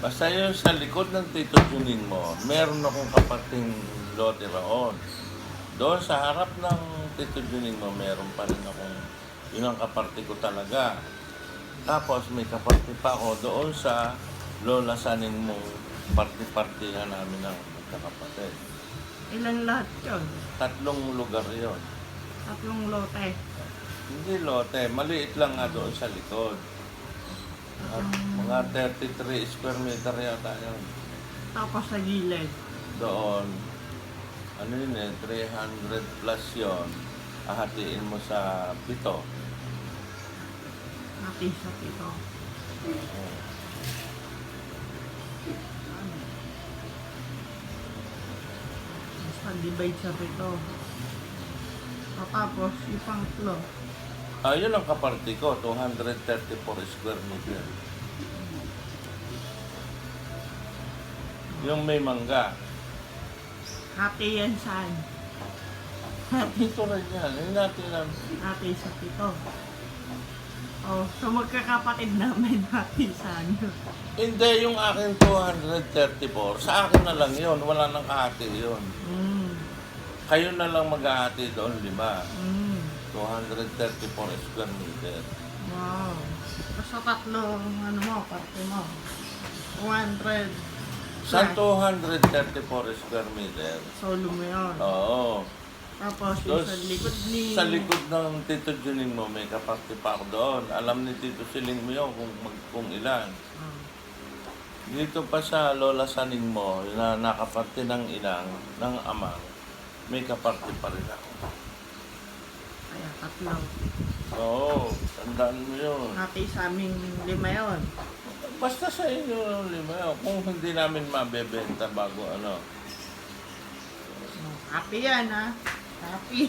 Basta yun sa likod ng Tito Juning mo, meron akong kapating lote roon. Doon sa harap ng Tito Juning mo, meron pa rin akong, yun ang kaparte ko talaga. Tapos may kaparte pa ako doon sa Lola Saning mong party-partihan namin ng magkakapatid. Ilan lahat yun? 3 lugar yon. 3 lote. Hindi lote, maliit lang nga doon sa likod. At mga 33 square meter yata yun. Tapos sa gilid. Doon, ano yun 300 plus yon. Ahatiin mo sa 7. Natin sa pito. Basta divide sa pito. Tapos yung pangtlo. Yun ang kaparte ko, 234 square meter. Yung may mangga. Hati yan saan? Dito rin yan. Hindi natin alam. Hati sa pito. Oh, so magkakapatid namin hati saan? Hindi, yung akin 234. Sa akin na lang yun. Wala nang kahati yun. Kayo na lang maghahati doon 5. 234 square meter. Wow. Basta 3, ano mo, parte mo. 200. Sa 234 square meter. Solo mo yun. Oo. Tapos Doon, yung sa likod ni... sa likod ng Tito Juning mo, may kaparte pa ako doon. Alam ni Tito Siling mo yun kung ilan. Oh. Dito pa sa Lola Saning mo, na nakaparte ng inang, ng amang, may kaparte pa rin ako. Kaya 3. Oo, tandaan mo yun. Hati sa aming 5 yun. Basta sa inyo, 5. Kung hindi namin mabebenta bago ano. Happy yan, ha? Happy.